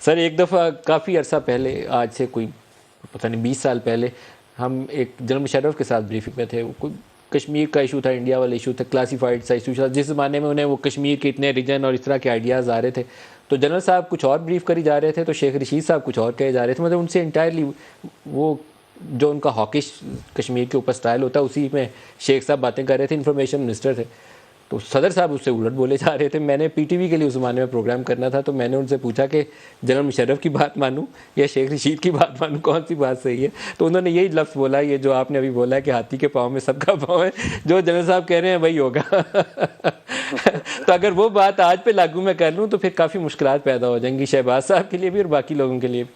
Sir एक दफ़ा काफ़ी अरसा पहले, आज से कोई पता नहीं 20 साल पहले, हम एक जनरल मुशर्रफ के साथ ब्रीफिंग में थे। कोई कश्मीर का इशू था, इंडिया वाला इशू था, क्लासीफाइड सा इशू था, जिस ज़माने में उन्हें वो कश्मीर के इतने रीजन और इस तरह के आइडियाज़ आ रहे थे। तो जनरल साहब कुछ और ब्रीफ करी जा रहे थे, तो शेख रशीद साहब कुछ और कहे जा रहे थे। मतलब उनसे इंटायरली वो जो उनका हॉकिश कश्मीर के ऊपर स्टाइल होता है, उसी में शेख साहब बातें कर रहे थे, इन्फॉर्मेशन मिनिस्टर थे। तो सदर साहब उससे उलट बोले जा रहे थे। मैंने पीटीवी के लिए उस ज़माने में प्रोग्राम करना था, तो मैंने उनसे पूछा कि जनरल मुशर्रफ की बात मानूं या शेख रशीद की बात मानूं, कौन सी बात सही है। तो उन्होंने यही लफ्ज़ बोला, ये जो आपने अभी बोला है कि हाथी के पाँव में सबका पाँव है, जो जनरल साहब कह रहे हैं वही होगा। तो अगर वो बात आज पे लागू मैं कर लूँ तो फिर काफ़ी मुश्किलात पैदा हो जाएंगी, शहबाज साहब के लिए भी और बाकी लोगों के लिए भी।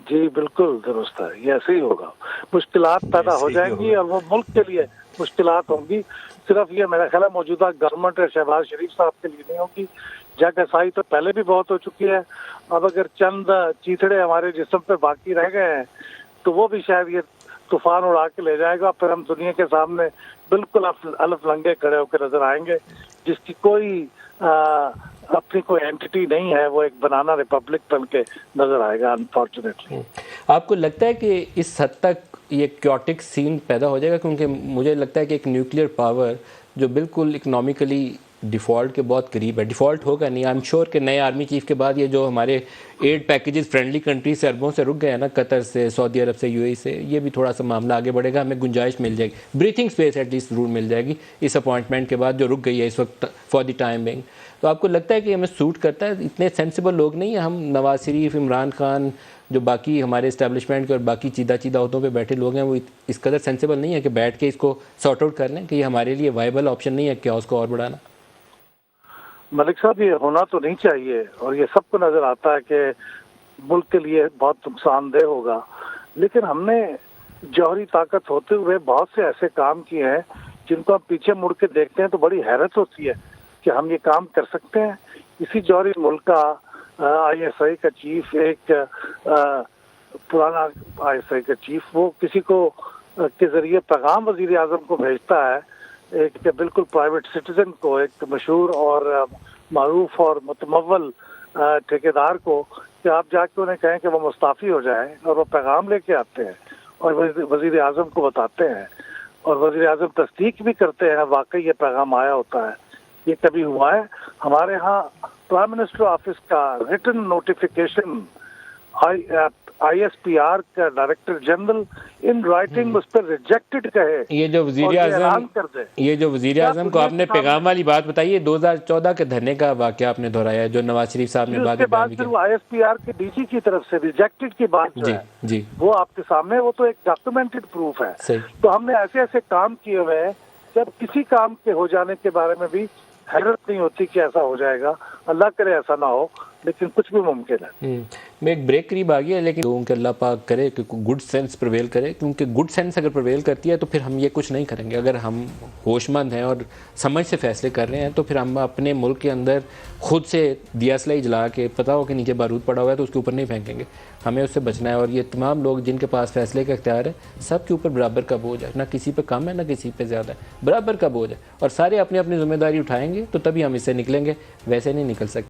जी बिल्कुल दुरुस्त है, ये ऐसे ही होगा। मुश्किलात पैदा हो जाएंगी और वो मुल्क के लिए मुश्किलात होंगी। सिर्फ ये मेरा ख्याल है मौजूदा गवर्नमेंट है शहबाज शरीफ साहब के लिए नहीं होगी। जगहसाई तो पहले भी बहुत हो चुकी है। अब अगर चंद चीथड़े हमारे जिस्म पे बाकी रह गए हैं तो वो भी शायद ये तूफान उड़ा के ले जाएगा। फिर हम दुनिया के सामने बिल्कुल अलफ लंगे खड़े होकर नजर आएंगे, जिसकी कोई अपनी कोई एंटिटी नहीं है। वो एक बनाना रिपब्लिक बन के नजर आएगा अनफॉर्चुनेटली। आपको लगता है कि इस हद तक ये क्योटिक सीन पैदा हो जाएगा? क्योंकि मुझे लगता है कि एक न्यूक्लियर पावर जो बिल्कुल इकोनॉमिकली डिफ़ॉल्ट के बहुत करीब है, डिफ़ॉल्ट होगा नहीं, आई एम श्योर कि नए आर्मी चीफ के बाद ये जो हमारे एड पैकेजेस फ्रेंडली कंट्री से अरबों से रुक गए हैं ना, कतर से, सऊदी अरब से, यूएई से, ये भी थोड़ा सा मामला आगे बढ़ेगा। हमें गुंजाइश मिल जाएगी, ब्रीथिंग स्पेस एटलीस्ट जरूर मिल जाएगी इस अपॉइंटमेंट के बाद जो रुक गई है इस वक्त फॉर द टाइम बिंग। तो आपको लगता है कि हमें सूट करता है? इतने सेंसिबल लोग नहीं है हम, नवाज शरीफ, इमरान खान, जो बाकी हमारे इस्टेब्लिशमेंट के और बाकी चीदा अहदों पे बैठे लोग हैं, वो इस कदर सेंसिबल नहीं है कि बैठ के इसको सॉर्ट आउट कर लें कि ये हमारे लिए वायबल ऑप्शन नहीं है क्या उसको और बढ़ाना? मलिक साहब, ये होना तो नहीं चाहिए और ये सबको नजर आता है कि मुल्क के लिए बहुत नुकसानदेह होगा। लेकिन हमने जौहरी ताकत होते हुए बहुत से ऐसे काम किए हैं जिनको हम पीछे मुड़ के देखते हैं तो बड़ी हैरत होती है कि हम ये काम कर सकते हैं। इसी जौहरी मुल्क का आईएसआई का चीफ, एक पुराना आईएसआई का चीफ, वो किसी को के जरिए पैगाम वजीर आजम को भेजता है, एक बिल्कुल प्राइवेट सिटीजन को, एक मशहूर और मारूफ और मुतमव्वल ठेकेदार को, कि आप जाके उन्हें कहें कि वो मुस्ताफ़ी हो जाए। और वो पैगाम लेके आते हैं और वजीर आजम को बताते हैं और वजीर आजम तस्दीक भी करते हैं वाकई ये पैगाम आया होता है। ये कभी हुआ है हमारे यहाँ प्राइम मिनिस्टर ऑफिस का रिटन नोटिफिकेशन ISPR का डायरेक्टर जनरल इन राइटिंग उस पर रिजेक्टेड कहे, ये जो वजीर आजम को आपने पैगाम वाली बात बताई है 2014 के धरने का वाकया आपने दोहराया है, जो नवाज शरीफ साहब ने उसके बाद फिर ISPR के डीजी की तरफ से रिजेक्टेड की बात जो है जी वो आपके सामने, वो तो एक डॉक्यूमेंटेड प्रूफ है। तो हमने ऐसे ऐसे काम किए हुए हैं जब किसी काम के हो जाने के बारे में भी हैरत नहीं होती कि ऐसा हो जाएगा। अल्लाह करे ऐसा ना हो, लेकिन कुछ भी मुमकिन है। मैं एक ब्रेक करीब आ गया, लेकिन लोगों के अल्लाह पाक करे कि गुड सेंस प्रिवेल करे, क्योंकि गुड सेंस अगर प्रिवेल करती है तो फिर हम ये कुछ नहीं करेंगे। अगर हम होशमंद हैं और समझ से फैसले कर रहे हैं तो फिर हम अपने मुल्क के अंदर खुद से दिया सलाई जला के, पता हो कि नीचे बारूद पड़ा हुआ है तो उसके ऊपर नहीं फेंकेंगे, हमें उससे बचना है। और ये तमाम लोग जिनके पास फैसले का इख्तियार है, सब के ऊपर बराबर का बोझ है, ना किसी पे कम है ना किसी पे ज़्यादा है, बराबर का बोझ है। और सारे अपनी अपनी जिम्मेदारी उठाएंगे तो तभी हम इससे निकलेंगे, वैसे नहीं निकल सकते।